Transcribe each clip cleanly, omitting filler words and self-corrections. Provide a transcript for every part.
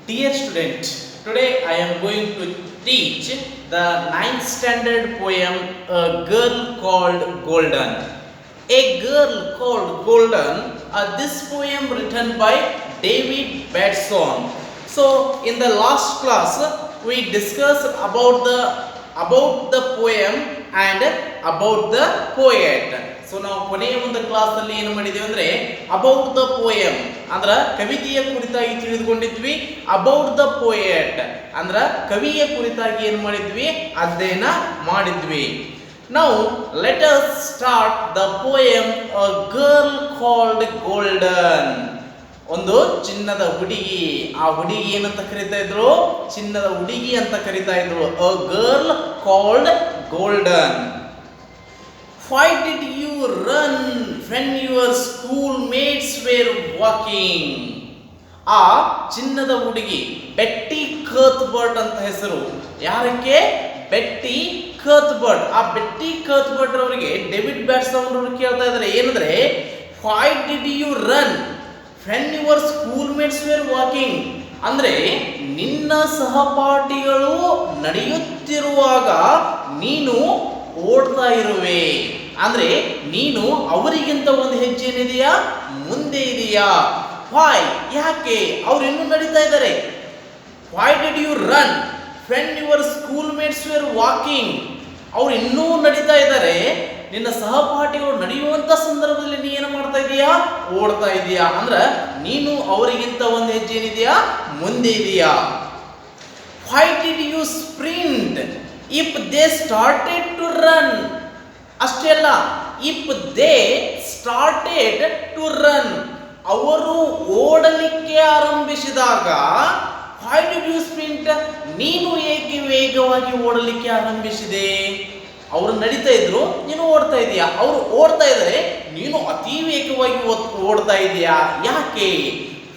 Dear student, today I am going to teach the ninth standard poem A Girl Called Golden. A Girl Called Golden, this poem written by David Batson. So in the last class we discussed about the poem and about the poet. So ನಾವು ಕೊನೆಯ ಒಂದು class ಅಲ್ಲಿ ಏನು ಮಾಡಿದೀವಿ ಅಂದ್ರೆ about the poem ಅಂದ್ರ ಕವಿತೆಯ ಕುರಿತಾಗಿ ತಿಳಿದುಕೊಂಡಿದ್ವಿ. ಅಬೌಟ್ ದ ಪೋಯೆಟ್ ಅಂದ್ರ ಕವಿಯ ಕುರಿತಾಗಿ ಏನು ಮಾಡಿದ್ವಿ, ಅಧ್ಯಯನ ಮಾಡಿದ್ವಿ. ನಾವು let us start the poem a girl called golden. ಒಂದು ಚಿನ್ನದ ಹುಡುಗಿ, ಆ ಹುಡುಗಿ ಏನಂತ ಕರೀತಾ ಇದ್ರು, ಚಿನ್ನದ ಹುಡುಗಿ ಅಂತ ಕರೀತಾ ಇದ್ರು. A girl called golden. Why did you run when your schoolmates were walking? ಆ ಚಿನ್ನದ ಹುಡುಗಿ ಬೆಟ್ಟಿ ಕರ್ತ್ಬರ್ಟ್ ಅಂತ ಹೆಸರು. ಯಾರಕ್ಕೆ? ಬೆಟ್ಟಿ ಕರ್ತ್ಬರ್ಟ್. ಆ ಬೆಟ್ಟಿ ಕರ್ತ್ಬರ್ಟ್ ಅವರಿಗೆ ಡೇವಿಡ್ ಬ್ಯಾಟ್ಸನ್ ಅವರು ಕೇಳ್ತಾ ಇದ್ದಾರೆ ಏನಂದ್ರೆ, why did you run when your schoolmates were walking? ಅಂದ್ರೆ ನಿನ್ನ ಸಹಪಾಠಿಗಳು ನಡೆಯುತ್ತಿರುವಾಗ ನೀನು ಓಡ್ತಾ ಇರುವೆ. ಅಂದ್ರೆ ನೀನು ಅವರಿಗಿಂತ ಒಂದು ಹೆಜ್ಜೆ ಏನಿದೆಯಾ, ಮುಂದೆ ಇದೆಯಾ. ವೈ, ಯಾಕೆ ಅವ್ರು ಇನ್ನೂ ನಡೀತಾ ಇದ್ದಾರೆ. Why did you run when your schoolmates were walking. ಅವ್ರು ಇನ್ನೂ ನಡೀತಾ ಇದ್ದಾರೆ, ನಿನ್ನ ಸಹಪಾಠಿಗಳು ನಡೆಯುವಂತ ಸಂದರ್ಭದಲ್ಲಿ ನೀ ಏನು ಮಾಡ್ತಾ ಇದೀಯಾ, ಓಡ್ತಾ ಇದೀಯಾ. ಅಂದ್ರ ನೀನು ಅವರಿಗಿಂತ ಒಂದು ಹೆಜ್ಜೆ ಏನಿದೆಯಾ, ಮುಂದೆ ಇದೆಯಾ. Why did you sprint if they started to run. ಅಷ್ಟೇ ಅಲ್ಲ, if they started to run, ಅವರು ಓಡಲಿಕ್ಕೆ ಆರಂಭಿಸಿದಾಗ ವೈ ಡಿಡ್ ಯು ಸ್ಪ್ರಿಂಟ್, ನೀನು ಏಕೆ ವೇಗವಾಗಿ ಓಡಲಿಕ್ಕೆ ಆರಂಭಿಸಿದೆ. ಅವರು ನಡೀತಾ ಇದ್ರು, ನೀನು ಓಡ್ತಾ ಇದೀಯಾ. ಅವರು ಓಡ್ತಾ ಇದ್ದಾರೆ, ನೀನು ಅತಿ ವೇಗವಾಗಿ ಓಡ್ತಾ ಇದೀಯಾ. ಯಾಕೆ?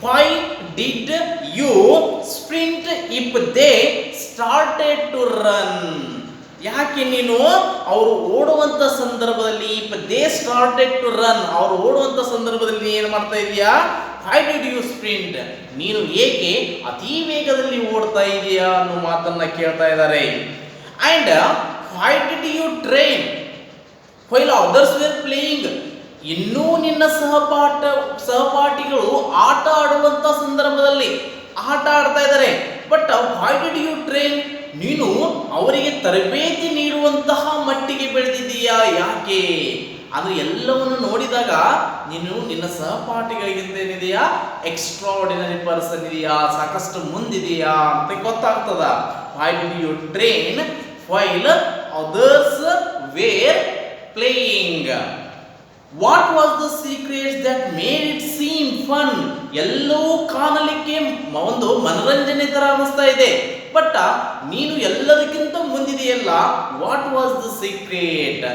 Why did you sprint if they started to run. ಯಾಕೆ ನೀನು ಅವರು ಓಡುವಂತ ಸಂದರ್ಭದಲ್ಲಿ, if they started to run, ಅವರು ಓಡುವಂತ ಸಂದರ್ಭದಲ್ಲಿ ಏನು ಮಾಡ್ತಾ ಇದೀಯಾ, ವೈ ಡಿಡ್ ಯು ಸ್ಪ್ರಿಂಟ್, ನೀನು ಏಕೆ ಅತಿ ವೇಗದಲ್ಲಿ ಓಡ್ತಾ ಇದೀಯಾ ಅನ್ನೋ ಮಾತನ್ನ ಕೇಳ್ತಾ ಇದ್ದಾರೆ. And why did you train while others were playing. ಇನ್ನೂ ನಿನ್ನ ಸಹಪಾಠಿಗಳು ಆಟ ಆಡುವಂತ ಸಂದರ್ಭದಲ್ಲಿ ಆಟ ಆಡ್ತಾ ಇದ್ದಾರೆ, but why did you train, ನೀನು ಅವರಿಗೆ ತರಬೇತಿ ನೀಡುವಂತಹ ಮಟ್ಟಿಗೆ ಬೆಳೆದಿದ್ದೀಯಾ. ಯಾಕೆ ಅದು ಎಲ್ಲವನ್ನು ನೋಡಿದಾಗ ನೀನು ನಿನ್ನ ಸಹಪಾಠಿಗಳಿಗಿಂತ ಏನಿದೆಯಾ, ಎಕ್ಸ್ಟ್ರಾಆರ್ಡಿನರಿ ಪರ್ಸನ್ ಇದೆಯಾ, ಸಾಕಷ್ಟು ಮುಂದಿದೆಯಾ ಅಂತ ಗೊತ್ತಾಗ್ತದ. Why did you train while others were playing. What was the secrets that made it seem fun. ಎಲ್ಲವೂ ಕಾಣಲಿಕ್ಕೆ ಒಂದು ಮನರಂಜನೆ ತರ ಅನಿಸ್ತಾ ಇದೆ, ಬಟ್ ನೀನು ಎಲ್ಲದಕ್ಕಿಂತ ಮುಂದಿದೆಯಲ್ಲ. ವಾಟ್ ವಾಸ್ ದ ಸೀಕ್ರೆಟ್,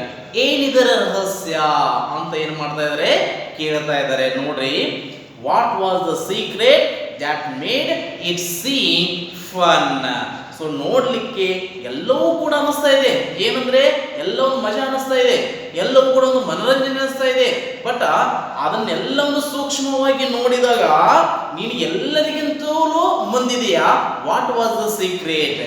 ಏನಿದರ ರಹಸ್ಯ ಅಂತ ಏನ್ ಮಾಡ್ತಾ ಇದ್ದಾರೆ, ಕೇಳ್ತಾ ಇದ್ದಾರೆ. ನೋಡ್ರಿ, what was the secret that made it seem fun. So ನೋಡ್ಲಿಕ್ಕೆ ಎಲ್ಲವೂ ಕೂಡ ಅನಿಸ್ತಾ ಇದೆ, ಏನಂದ್ರೆ ಎಲ್ಲವೂ ಮಜಾ ಅನಿಸ್ತಾ ಇದೆ, ಎಲ್ಲವೂ ಕೂಡ ಒಂದು ಮನರಂಜನೆ ಅನಿಸ್ತಾ ಇದೆ, ಬಟ್ ಅದನ್ನೆಲ್ಲವನ್ನು ಸೂಕ್ಷ್ಮವಾಗಿ ನೋಡಿದಾಗ ನೀನು ಎಲ್ಲರಿಗಿಂತಲೂ ಮುಂದಿದೆಯಾ. ವಾಟ್ ವಾಸ್ ದ ಸೀಕ್ರೆಟ್,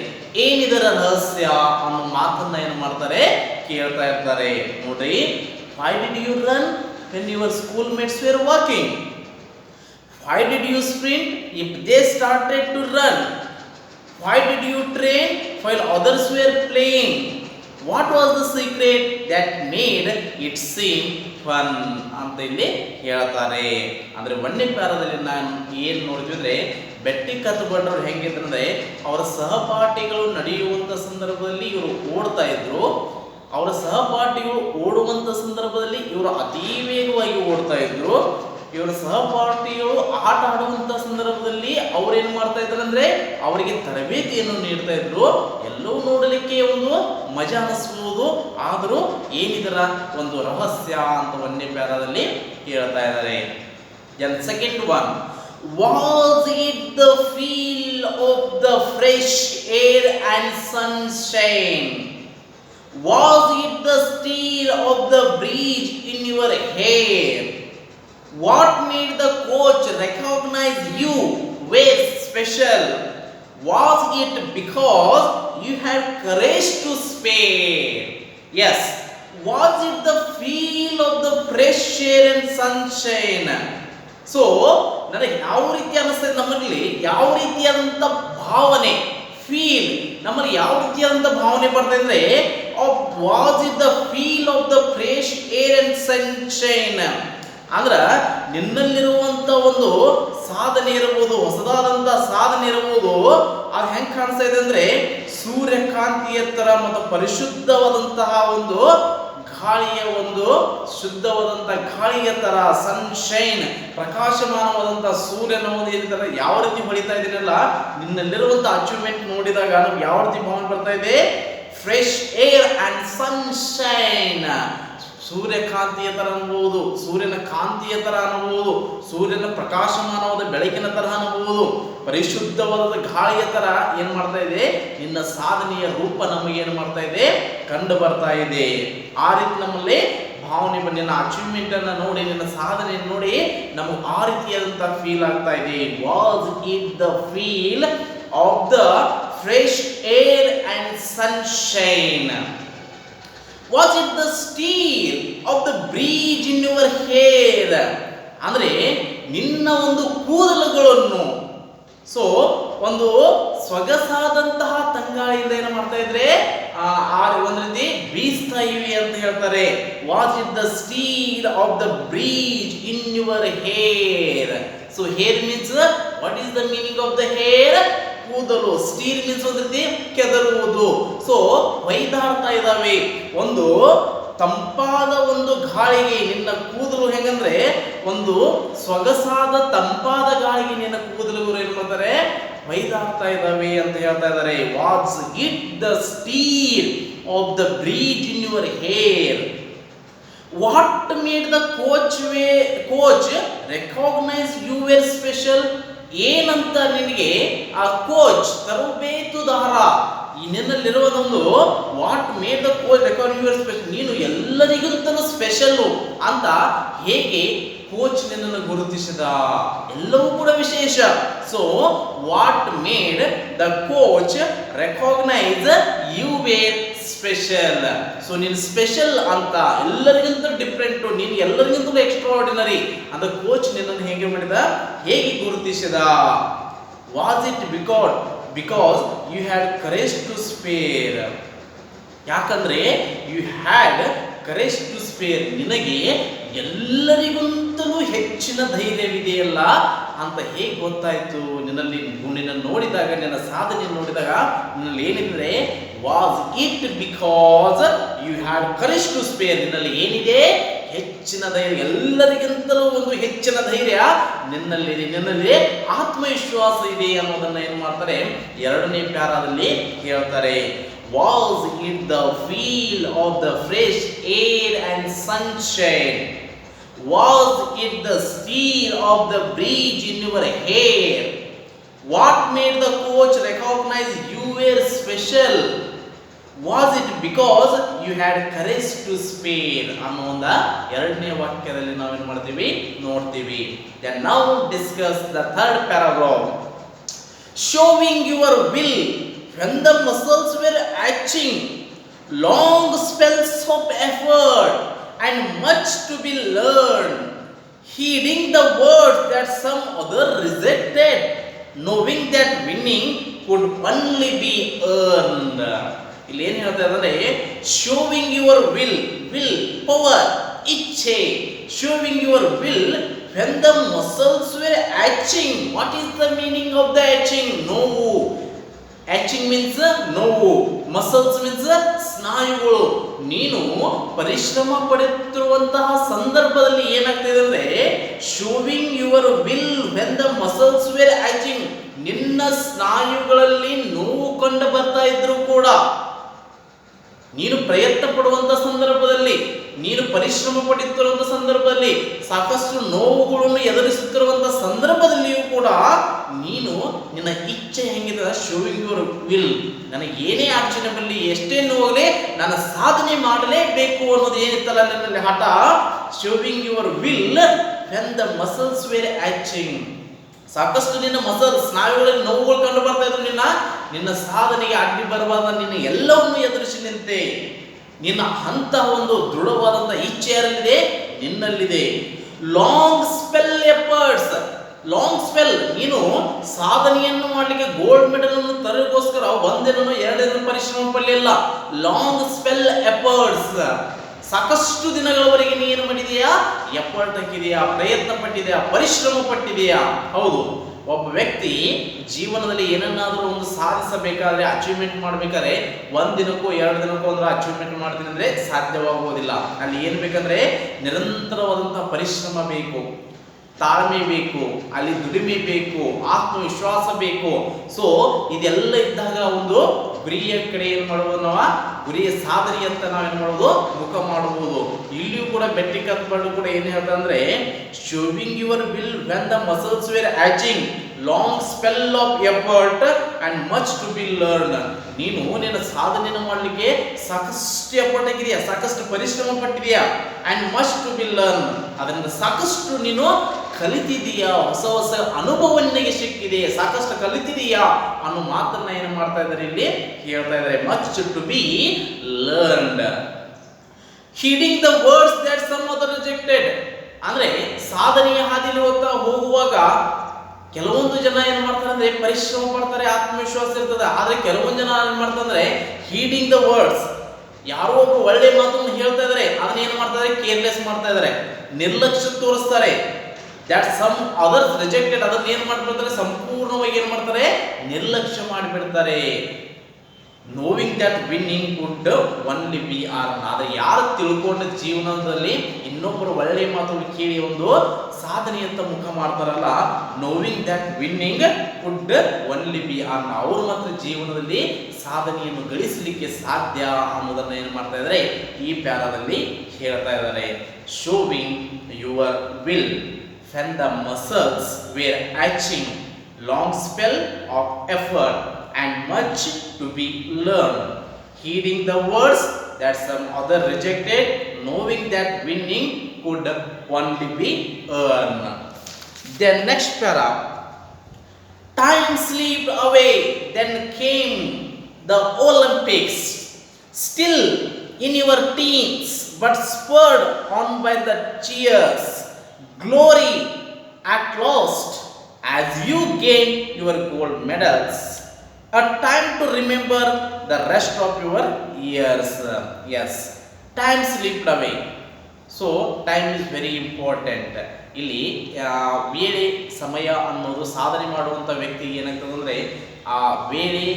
ಏನಿದರ ರಹಸ್ಯ ಅನ್ನೋ ಮಾತನ್ನ ಏನು ಮಾಡ್ತಾರೆ, ಕೇಳ್ತಾ ಇರ್ತಾರೆ. ನೋಡ್ರಿ, why did you run when your schoolmates were walking. Why did you sprint if they started to run. Why did you train while others were playing? What was the secret that made it seem fun ಅಂತ ಇಲ್ಲಿ ಹೇಳ್ತಾರೆ. ಅಂದ್ರೆ ಒಂದನೇ ಪ್ಯಾರದಲ್ಲಿ ನಾನು ಏನು ನೋಡ್ತೀವಿ ಅಂದ್ರೆ, ಬೆಟ್ಟಿ ಕರ್ತ್ಬರ್ಟ್ ಹೆಂಗಿದ್ರು ಅಂದ್ರೆ, ಅವರ ಸಹಪಾಠಿಗಳು ನಡೆಯುವಂತ ಸಂದರ್ಭದಲ್ಲಿ ಇವರು ಓಡ್ತಾ ಇದ್ರು, ಅವರ ಸಹಪಾಠಿಗಳು ಓಡುವಂತ ಸಂದರ್ಭದಲ್ಲಿ ಇವರು ಅತಿ ವೇಗವಾಗಿ ಓಡ್ತಾ ಇದ್ರು. ಇವರ ಸಹಪಾಠಿಗಳು ಆಟ ಆಡುವಂತ ಸಂದರ್ಭದಲ್ಲಿ ಅವ್ರೇನ್ ಮಾಡ್ತಾ ಇದ್ರು ಅಂದ್ರೆ, ಅವರಿಗೆ ತರಬೇತಿಯನ್ನು ನೀಡ್ತಾ ಇದ್ರು. ಎಲ್ಲವೂ ನೋಡಲಿಕ್ಕೆ ಒಂದು ಮಜಾ ಅನಿಸ್ಬೋದು, ಆದರೂ ಏನಿದರ ಒಂದು ರಹಸ್ಯ ಅಂತ ಒಂದನೇ ಪ್ಯಾರಾದಲ್ಲಿ ಹೇಳ್ತಾ ಇದ್ದಾರೆ. Second one, was it the feel of the fresh air and sunshine. Was it the steal of the breeze in your hair. What made the coach recognize you were special special? Was it because you had courage to spare? Yes. Was it the feel of the fresh air and sunshine? So ನನಗೆ ಯಾವ ರೀತಿ ಅನಿಸ್ತದೆ, ನಮ್ಮಲ್ಲಿ ಯಾವ ರೀತಿಯಾದಂಥ ಭಾವನೆ feel, ನಮ್ಮಲ್ಲಿ ಯಾವ ರೀತಿಯಾದಂಥ ಭಾವನೆ ಬರ್ತದೆ ಅಂದ್ರೆ, was it the feel of the fresh air and sunshine. ಅಂದ್ರ ನಿನ್ನಲ್ಲಿರುವಂತ ಒಂದು ಸಾಧನೆ ಇರಬಹುದು, ಹೊಸದಾದಂತ ಸಾಧನೆ ಇರಬಹುದು, ಅದು ಹೆಂಗ್ ಕಾಣಿಸ್ತಾ ಇದೆ ಅಂದ್ರೆ ಸೂರ್ಯಕಾಂತಿಯ ತರ ಮತ್ತು ಪರಿಶುದ್ಧವಾದಂತಹ ಒಂದು ಗಾಳಿಯ ಒಂದು ಶುದ್ಧವಾದಂತ ಗಾಳಿಯ ತರ, ಸನ್ಶೈನ್ ಪ್ರಕಾಶಮಾನವಾದಂತ ಸೂರ್ಯನ ಒಂದು ತರ ಯಾವ ರೀತಿ ಹೊಳಿತಾ ಇದೀನಲ್ಲ, ನಿನ್ನಲ್ಲಿರುವಂತ ಅಚೀವ್ಮೆಂಟ್ ನೋಡಿದಾಗ ನಮ್ಗೆ ಯಾವ ರೀತಿ ಭಾವನೆ ಬರ್ತಾ ಇದೆ, ಫ್ರೆಶ್ ಏರ್ ಅಂಡ್ ಸನ್ಶೈನ್. ಸೂರ್ಯಕಾಂತಿಯ ತರ ಅನ್ಬಹುದು, ಸೂರ್ಯನ ಕಾಂತಿಯ ತರ ಅನ್ಬಹುದು, ಸೂರ್ಯನ ಪ್ರಕಾಶಮಾನವಾದ ಬೆಳಕಿನ ತರ ಅನ್ಬಹುದು, ಪರಿಶುದ್ಧವಾದ ಗಾಳಿಯ ತರ ಏನ್ ಮಾಡ್ತಾ ಇದೆ, ನಿನ್ನ ಸಾಧನೆಯ ರೂಪ ನಮಗೆ ಏನ್ ಮಾಡ್ತಾ ಇದೆ, ಕಂಡು ಬರ್ತಾ ಇದೆ. ಆ ರೀತಿ ನಮ್ಮಲ್ಲಿ ಭಾವನೆ ಬಂದು ನಿನ್ನ ಅಚೀವ್ಮೆಂಟ್ ಅನ್ನ ನೋಡಿ, ನಿನ್ನ ಸಾಧನೆ ನೋಡಿ ನಮಗೆ ಆ ರೀತಿಯಾದಂತ ಫೀಲ್ ಆಗ್ತಾ ಇದೆ. Was it the feel of the fresh air and sunshine? Was it the steel of the breeze in your hair? ಅಂದ್ರೆ ನಿನ್ನ ಒಂದು ಕೂದಲುಗಳನ್ನು ಒಂದು ಸೊಗಸಾದಂತಹ ತಂಗಾಳಿಯಿಂದ ಏನು ಮಾಡ್ತಾ ಇದ್ರೆ ಒಂದು ರೀತಿ ಬೀಸ್ತಾ ಇವೆ ಅಂತ ಹೇಳ್ತಾರೆ. Was it the steal of the breeze in your hair? So hair means what is the meaning of the hair? ಕೂದಲು. ಸ್ಟೀಲ್ ಮೀನ್ಸ್ ಒಂದು ರೀತಿ ಕೆದರುವುದು. ಸೊ ಹೊಯ್ದಾಡ್ತಾ ಇದ್ದಾವೆ. ಒಂದು ತಂಪಾದ ಒಂದು ಗಾಳಿಗೆ ನಿನ್ನ ಕೂದಲು ಹೆಂಗಂದ್ರೆ ಒಂದು ಸೊಗಸಾದ ತಂಪಾದ ಗಾಳಿಗೆ ನಿನ್ನ ಕೂದಲುಗಳು ಏನ್ ಮಾಡ್ತಾರೆ, ಹೊಯ್ದಾಡ್ತಾ ಇದ್ದಾವೆ ಅಂತ ಹೇಳ್ತಾ ಇದ್ದಾರೆ. What's it the steal of the breeze in your hair? What made the coach recognise you were special? ಏನಂತ ನಿನಗೆ ಆ ಕೋಚ್ ತರಬೇತುದಾರ ಈ ನಿನ್ನಲ್ಲಿರುವುದೊಂದು what made the coach recognise you were special, ನೀನು ಎಲ್ಲರಿಗಿಂತಲೂ ಸ್ಪೆಷಲ್ ಅಂತ ಹೇಗೆ ಕೋಚ್ ನಿನ್ನನ್ನು ಗುರುತಿಸಿದ? ಎಲ್ಲವೂ ಕೂಡ ವಿಶೇಷ. So what made the coach recognise you were special? ಸೊ ನೀನು ಸ್ಪೆಷಲ್ ಅಂತ, ಎಲ್ಲರಿಗಿಂತ ಡಿಫ್ರೆಂಟ್, ನೀನು ಎಲ್ಲರಿಗಿಂತಲೂ ಎಕ್ಸ್ಟ್ರಾಆರ್ಡಿನರಿ ಅಂತ ಕೋಚ್ ನಿನ್ನನ್ನು ಹೇಗೆ ಮಾಡಿದ, ಹೇಗೆ ಗುರುತಿಸಿದ? Was it because you had courage to spare? ಯಾಕಂದ್ರೆ you had courage to spare, ನಿನಗೆ ಎಲ್ಲರಿಗಿಂತಲೂ ಹೆಚ್ಚಿನ ಧೈರ್ಯವಿದೆಯಲ್ಲ ಅಂತ ಹೇಗೆ ಗೊತ್ತಾಯ್ತು? ನಿನ್ನ ನೋಡಿದಾಗ, ನಿನ್ನ ಸಾಧನೆ ನೋಡಿದಾಗ ನಿನ್ನಲ್ಲಿ ಏನಿದ್ರೆ, was it because you had courage to spare, ನಿನ್ನಲ್ಲಿ ಏನಿದೆ, ಹೆಚ್ಚಿನ ಧೈರ್ಯ, ಎಲ್ಲರಿಗಿಂತಲೂ ಒಂದು ಹೆಚ್ಚಿನ ಧೈರ್ಯ ನಿನ್ನಲ್ಲಿದೆ, ನಿನ್ನಲ್ಲಿ ಆತ್ಮವಿಶ್ವಾಸ ಇದೆ ಅನ್ನೋದನ್ನ ಏನು ಮಾಡ್ತಾರೆ, ಎರಡನೇ ಪ್ಯಾರಾದಲ್ಲಿ ಹೇಳ್ತಾರೆ. Was it the feel of the fresh air and sunshine? Was it the steel of the breeze in your hair? What made the coach recognize you were special? Was it because you had courage to spare? ಅನ್ನುವಂತ ಎರಡನೇ ವಾಕ್ಯದಲ್ಲಿ ನಾವೇನು ಮಾಡ್ತೀವಿ, ನೋಡ್ತೀವಿ. Then now discuss the third paragraph. Showing your will when the muscles were aching, long spells of effort and much to be learned, heeding the words that some other rejected, knowing that winning could only be earned. ಇಲ್ಲಿ ಏನು ಹೇಳ್ತಾ ಇದ್ದಾರೆ, showing your will power, ಇಚ್ಛೆ, showing your will when the muscles were aching. What is the meaning of the aching? ನೋವು. Aching means ನೋವು, muscles means ಸ್ನಾಯುಗಳು. ನೀನು ಪರಿಶ್ರಮ ಪಡುತ್ತಿರುವಂತಹ ಸಂದರ್ಭದಲ್ಲಿ ಏನಾಗ್ತಿದೆ ಅಂದ್ರೆ, showing your will when the muscles were aching, ನಿನ್ನ ಸ್ನಾಯುಗಳಲ್ಲಿ ನೋವು ಕಂಡು ಬರ್ತಾ ಇದ್ರು ಕೂಡ, ನೀನು ಪ್ರಯತ್ನ ಪಡುವಂತ ಸಂದರ್ಭದಲ್ಲಿ, ನೀನು ಪರಿಶ್ರಮ ಪಡುತ್ತಿರುವಂತಹ ಸಂದರ್ಭದಲ್ಲಿ, ಸಾಕಷ್ಟು ನೋವುಗಳನ್ನು ಎದುರಿಸುತ್ತಿರುವಂತಹ ಸಂದರ್ಭದಲ್ಲಿಯೂ ಕೂಡ ನೀನು ನಿನ್ನ ಇಚ್ಛೆ ಹೆಂಗಿದೆ, ಶೋವಿಂಗ್ ಯುವರ್ ವಿಲ್, ನನಗೆ ಏನೇ ಆಚರಣೆ ಬರಲಿ, ಎಷ್ಟೇ ನೋವಾಗಲಿ, ನಾನು ಸಾಧನೆ ಮಾಡಲೇಬೇಕು ಅನ್ನೋದು ಏನಿತ್ತಲ್ಲ ನಿನ್ನಲ್ಲಿ ಹಠ, showing your will when the muscles were aching. ಸಾಕಷ್ಟು ನಿನ್ನ ಮಸಲ್ ಸ್ನಾಯುಗಳಲ್ಲಿ ನೋವುಗಳು ಕಂಡು ಬರ್ತಾ ಇದ್ರು, ನಿನ್ನ ಸಾಧನೆಗೆ ಅಡ್ಡಿ ಬರಬಾರ್ದ ನಿನ್ನ ಎಲ್ಲವನ್ನೂ ಎದುರಿಸಿ ನಿಂತೆ. ನಿನ್ನ ಅಂತಹ ಒಂದು ದೃಢವಾದಂಥ ಇಚ್ಛೆ ಯಾರಲ್ಲಿದೆ? ನಿನ್ನಲ್ಲಿದೆ. Long spell efforts, long spell, ನೀನು ಸಾಧನೆಯನ್ನು ಮಾಡಲಿಕ್ಕೆ ಗೋಲ್ಡ್ ಮೆಡಲ್ ಅನ್ನು ತರಗೋಸ್ಕರ ಒಂದಿನೂ ಎರಡಿನ ಪರಿಶ್ರಮ ಪಡಲಿಲ್ಲ. ಲಾಂಗ್ ಸ್ಪೆಲ್ ಎಫರ್ಟ್ಸ್, ಸಾಕಷ್ಟು ದಿನಗಳವರೆಗೆ ನೀನು ಮಾಡಿದೆಯಾ? ಎಫರ್ಟ್ ಹಾಕಿದೆಯಾ, ಪ್ರಯತ್ನ ಪಟ್ಟಿದೆಯಾ, ಪರಿಶ್ರಮ ಪಟ್ಟಿದೆಯಾ? ಹೌದು. ಒಬ್ಬ ವ್ಯಕ್ತಿ ಜೀವನದಲ್ಲಿ ಏನನ್ನಾದರೂ ಒಂದು ಸಾಧಿಸಬೇಕಾದ್ರೆ, ಅಚೀವ್ಮೆಂಟ್ ಮಾಡಬೇಕಾದ್ರೆ ಒಂದಿನಕ್ಕೂ ಎರಡು ದಿನಕ್ಕೂ ಅಂದ್ರೆ ಅಚೀವ್ಮೆಂಟ್ ಮಾಡ್ತೀನಿ ಅಂದರೆ ಸಾಧ್ಯವಾಗುವುದಿಲ್ಲ. ಅಲ್ಲಿ ಏನು ಬೇಕಂದ್ರೆ ನಿರಂತರವಾದಂತಹ ಪರಿಶ್ರಮ ಬೇಕು, ತಾಳ್ಮೆ ಬೇಕು, ಅಲ್ಲಿ ದುಡಿಮೆ ಬೇಕು, ಆತ್ಮವಿಶ್ವಾಸ ಬೇಕು. ಸೊ ಇದೆಲ್ಲ ಇದ್ದಾಗ ಒಂದು ಗುರಿಯ ಕಡೆ ಏನು ಮಾಡ್ಬೋದು ನಾವು? ಗುರಿಯ ಸಾಧನೆಯಂತ ನಾವೇನು ಮಾಡೋದು? ಮುಖ ಮಾಡಬಹುದು. ಇಲ್ಲಿಯೂ ಕೂಡ ಬೆಟ್ಟಿ ಕತ್ಬಾರ್ದು ಕೂಡ ಏನು ಹೇಳ್ತಂದ್ರೆ, showing your will when the muscles were aching, long spell of effort and much to be learn. ನೀನು ನಿನ್ನ ಸಾಧನೆಯನ್ನು ಮಾಡಲಿಕ್ಕೆ ಸಾಕಷ್ಟು ಎಫರ್ಟ್ ಆಗಿದೆಯಾ, ಸಾಕಷ್ಟು ಪರಿಶ್ರಮ ಪಟ್ಟಿದೆಯಾ, and much to be learn, ಅದರಿಂದ ಸಾಕಷ್ಟು ನೀನು ಕಲಿತಿದೀಯಾ, ಹೊಸ ಹೊಸ ಅನುಭವ ನಿನಗೆ ಸಿಕ್ಕಿದೆ, ಸಾಕಷ್ಟು ಕಲಿತಿದೀಯಾ ಅನ್ನೋ ಮಾತನ್ನ ಏನು ಮಾಡ್ತಾ ಇದ್ದಾರೆ? ಇಲ್ಲಿ ಹೇಳ್ತಾ ಇದ್ದಾರೆ. Much to be learned, heeding the words that some other rejected. ಅಂದ್ರೆ ಸಾಧನೆಯ ಹಾದಿಲಿ ಹೋಗುವಾಗ ಕೆಲವೊಂದು ಜನ ಏನ್ ಮಾಡ್ತಾರೆ ಅಂದ್ರೆ ಪರಿಶ್ರಮ ಪಡ್ತಾರೆ, ಆತ್ಮವಿಶ್ವಾಸ ಇರ್ತದೆ. ಆದ್ರೆ ಕೆಲವೊಂದು ಜನ ಏನ್ ಮಾಡ್ತಾರೆ ಅಂದ್ರೆ ಹೀಡಿಂಗ್ ದ ವರ್ಡ್ಸ್, ಯಾರೋ ಒಬ್ಬ ಒಳ್ಳೆ ಮಾತನ್ನು ಹೇಳ್ತಾ ಇದಾರೆ, ಅದನ್ನ ಏನ್ ಮಾಡ್ತಾರೆ? ಕೇರ್ಲೆಸ್ ಮಾಡ್ತಾ ಇದಾರೆ, ನಿರ್ಲಕ್ಷ್ಯ ತೋರಿಸ್ತಾರೆ. ದಟ್ ಸಮ್ ಅದರ್ಸ್ ರಿಜೆಕ್ಟೆಡ್, ಅದನ್ನ ಏನ್ ಮಾಡ್ಬಿಡ್ತಾರೆ? ಸಂಪೂರ್ಣವಾಗಿ ಏನ್ ಮಾಡ್ತಾರೆ? ನಿರ್ಲಕ್ಷ್ಯ ಮಾಡಿಬಿಡ್ತಾರೆ. Knowing that winning could only be ours. ಆದ್ರೆ ಯಾರು ತಿಳ್ಕೊಂಡ ಜೀವನದಲ್ಲಿ ಇನ್ನೊಬ್ಬರು ಒಳ್ಳೆ ಮಾತುಗಳು ಕೇಳಿ ಒಂದು ಸಾಧನೆಯಂತ ಮುಖ ಮಾಡ್ತಾರಲ್ಲ, knowing that winning could only be ours, ಅವರು ಮಾತ್ರ ಜೀವನದಲ್ಲಿ ಸಾಧನೆಯನ್ನು ಗಳಿಸಲಿಕ್ಕೆ ಸಾಧ್ಯ ಅನ್ನೋದನ್ನ ಏನು ಮಾಡ್ತಾ ಇದ್ದಾರೆ? ಈ ಪ್ಯಾರಾದಲ್ಲಿ ಹೇಳ್ತಾ ಇದ್ದಾರೆ. Sowing your will when the muscles were aching, long spell of effort and much to be learned, heeding the words that some other rejected, knowing that winning could only be earned. Then next para, time slipped away, then came the Olympics, still in your teens but spurred on by the cheers, glory at last as you gain your gold medals, a time to remember the rest of your years. Yes, time slipped away. So time is very important. ಇಲ್ಲಿ ವೇಳೆ ಸಮಯ ಅನ್ನೋದು ಸಾಧನೆ ಮಾಡುವಂಥ ವ್ಯಕ್ತಿಗೆ ಏನಾಗ್ತದೆ ಅಂದರೆ ಆ ವೇಳೆ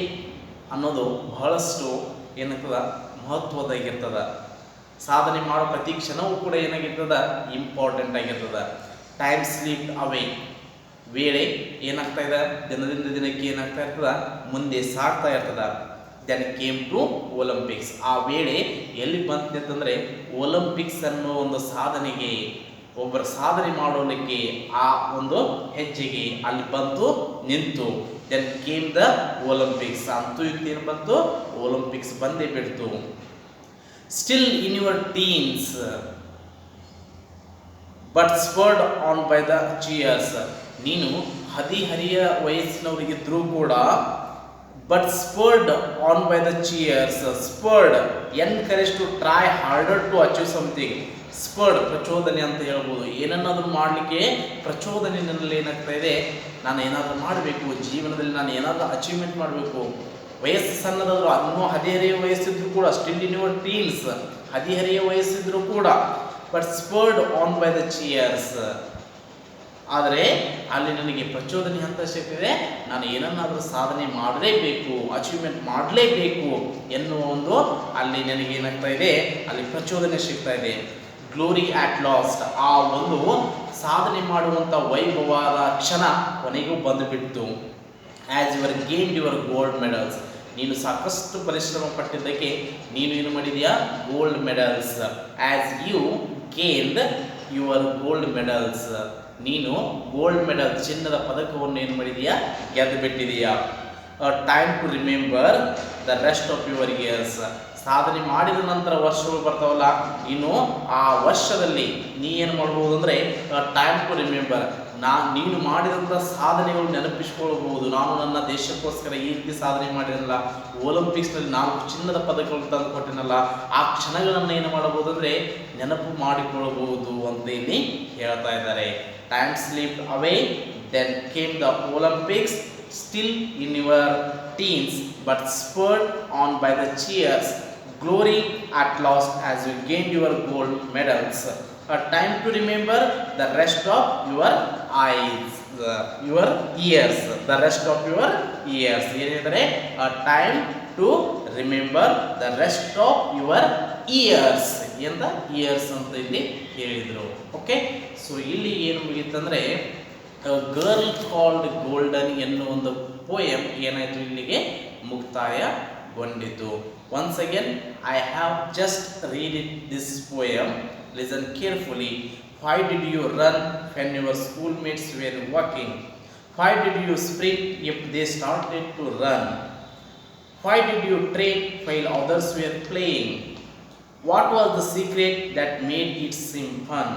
ಅನ್ನೋದು ಬಹಳಷ್ಟು ಏನಾಗ್ತದ ಮಹತ್ವದಾಗಿರ್ತದ. ಸಾಧನೆ ಮಾಡೋ ಪ್ರತಿ ಕ್ಷಣವೂ ಕೂಡ ಏನಾಗಿರ್ತದ? ಇಂಪಾರ್ಟೆಂಟ್ ಆಗಿರ್ತದ. ಟೈಮ್ ಸ್ಲಿಪ್ ಅವೇ, ವೇಳೆ ಏನಾಗ್ತಾ ಇದೆ? ದಿನದಿಂದ ದಿನಕ್ಕೆ ಏನಾಗ್ತಾ ಇರ್ತದ? ಮುಂದೆ ಸಾಗ್ತಾ ಇರ್ತದ. Then came to Olympics. ಆ ವೇಳೆ ಎಲ್ಲಿ ಬಂತಂತಂದ್ರೆ ಒಲಿಂಪಿಕ್ಸ್ ಅನ್ನೋ ಒಂದು ಸಾಧನೆಗೆ, ಒಬ್ಬರ ಸಾಧನೆ ಮಾಡೋದಕ್ಕೆ ಆ ಒಂದು ಹೆಜ್ಜೆಗೆ ಅಲ್ಲಿ ಬಂತು, ನಿಂತು. Then came the Olympics. ಅಂತೂ ಏನು ಬಂತು? ಒಲಿಂಪಿಕ್ಸ್ ಬಂದೇ ಬಿಡ್ತು. Still in your teens but spurred on by the cheers. ನೀನು ಹದಿಹರಿಯ ವಯಸ್ಸಿನವರಿಗಿದ್ರೂ ಕೂಡ but spurred on by the cheers. Spurred encourage to try harder to achieve something. Spurred ಪ್ರಚೋದನೆ ಅಂತ ಹೇಳ್ಬೋದು. ಏನನ್ನಾದರೂ ಮಾಡಲಿಕ್ಕೆ ಪ್ರಚೋದನೆ ನನ್ನಲ್ಲಿ ಏನಾಗ್ತಾ ಇದೆ? ನಾನು ಏನಾದರೂ ಮಾಡಬೇಕು, ಜೀವನದಲ್ಲಿ ನಾನು ಏನಾದರೂ ಅಚೀವ್ಮೆಂಟ್ ಮಾಡಬೇಕು. ವಯಸ್ಸು ಸಣ್ಣದಾದ್ರು, ಇನ್ನೂ ಹದಿಹರೆಯ ವಯಸ್ಸಿದ್ರು ಕೂಡ, ಸ್ಟಿಲ್ ಇನ್ ಯುವರ್ ಟೀನ್ಸ್, ಹದಿಹರೆಯ ವಯಸ್ಸಿದ್ರು ಕೂಡ but spurred on by the cheers. ಆದರೆ ಅಲ್ಲಿ ನನಗೆ ಪ್ರಚೋದನೆ ಅಂತ ಸಿಗ್ತಿದೆ, ನಾನು ಏನನ್ನಾದರೂ ಸಾಧನೆ ಮಾಡಲೇಬೇಕು, ಅಚೀವ್ಮೆಂಟ್ ಮಾಡಲೇಬೇಕು ಎನ್ನುವ ಒಂದು ಅಲ್ಲಿ ನನಗೆ ಏನಾಗ್ತಾ ಇದೆ? ಅಲ್ಲಿ ಪ್ರಚೋದನೆ ಸಿಗ್ತಾ ಇದೆ. Glory at last. ಆ ಒಂದು ಸಾಧನೆ ಮಾಡುವಂಥ ವೈಭವದ ಕ್ಷಣ ಕೊನೆಗೂ ಬಂದುಬಿಡ್ತು. As your gained your gold medals. ನೀನು ಸಾಕಷ್ಟು ಪರಿಶ್ರಮ ಪಟ್ಟಿದ್ದಕ್ಕೆ ನೀನು ಏನು ಮಾಡಿದೆಯಾ? Gold medals. As you gained your gold medals. ನೀನು ಗೋಲ್ಡ್ ಮೆಡಲ್, ಚಿನ್ನದ ಪದಕವನ್ನು ಏನು ಮಾಡಿದೆಯಾ? ಗೆದ್ದು ಬಿಟ್ಟಿದೆಯಾ. Time to remember the rest of your years. ಸಾಧನೆ ಮಾಡಿದ ನಂತರ ವರ್ಷಗಳು ಬರ್ತಾವಲ್ಲ, ಇನ್ನು ಆ ವರ್ಷದಲ್ಲಿ ನೀ ಏನು ಮಾಡ್ಬೋದು ಅಂದರೆ ಟೈಮ್ ಟು ರಿಮೆಂಬರ್ ನೀನು ಮಾಡಿದಂಥ ಸಾಧನೆಗಳು ನೆನಪಿಸಿಕೊಳ್ಳಬಹುದು. ನಾನು ನನ್ನ ದೇಶಕ್ಕೋಸ್ಕರ ಈ ರೀತಿ ಸಾಧನೆ ಮಾಡಿರಲ್ಲ, ಒಲಿಂಪಿಕ್ಸ್ನಲ್ಲಿ 4 ಚಿನ್ನದ ಪದಕಗಳು ತಂದು ಕೊಟ್ಟಿನಲ್ಲ, ಆ ಕ್ಷಣಗಳನ್ನು ಏನು ಮಾಡಬಹುದು ಅಂದರೆ ನೆನಪು ಮಾಡಿಕೊಳ್ಳಬಹುದು ಅಂತ ಇಲ್ಲಿ ಹೇಳ್ತಾ ಇದ್ದಾರೆ. Time slipped away, then came the Olympics, still in your teens but spurred on by the cheers, glory at last as you gained your gold medals. A time to remember the rest of your eyes, your years, the rest of your years. ಏನಿದ್ರೆ a time to remember the rest of your years ಎಂದ years ಅಂತ ಇಲ್ಲಿ ಹೇಳಿದರು. Okay, so ಇಲ್ಲಿ ಏನು ಮುಗಿತಂದ್ರೆ girl called golden ಎನ್ನುವ ಒಂದು poem ಏನಾಯಿತು ಇಲ್ಲಿಗೆ ಮುಕ್ತಾಯಗೊಂಡಿತು. Once again I have just read it this poem, listen carefully. Why did you run when your schoolmates were walking? Why did you sprint if they started to run? Why did you train while others were playing? What was the secret that made it seem fun?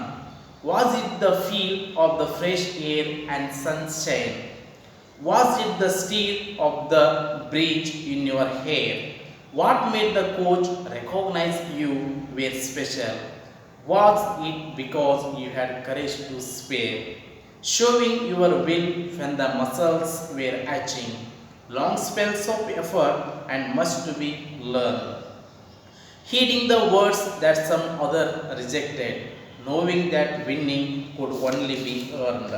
Was it the feel of the fresh air and sunshine? Was it the steel of the breeze in your hair? What made the coach recognize you were special? Was it because you had courage to spare, showing your will when the muscles were aching? Long spells of effort and much to be learned, heeding the words that some other rejected, knowing that winning could only be earned.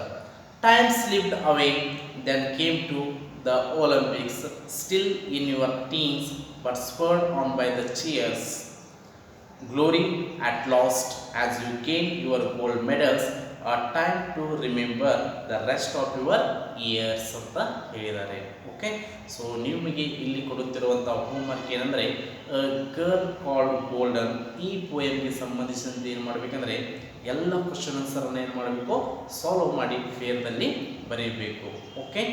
Time slipped away, then came to the Olympics, still in your teens but spurred on by the cheers. Glory at last as you gained your gold medals, a time to remember the rest of your years ಅಂತ ಹೇಳಿದ್ದಾರೆ. Okay, so ನಿಮಗೆ ಇಲ್ಲಿ ಕೊಡುತ್ತಿರುವಂಥ homework ಏನಂದರೆ girl called golden, ಈ ಪೋಯಮ್ಗೆ ಸಂಬಂಧಿಸಿದಂತೆ ಏನು ಮಾಡಬೇಕಂದ್ರೆ ಎಲ್ಲ ಕ್ವಶನ್ ಆನ್ಸರನ್ನು ಏನು ಮಾಡಬೇಕು, ಸಾಲ್ವ್ ಮಾಡಿ ಫೇರ್ದಲ್ಲಿ ಬರೀಬೇಕು. Okay,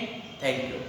thank you.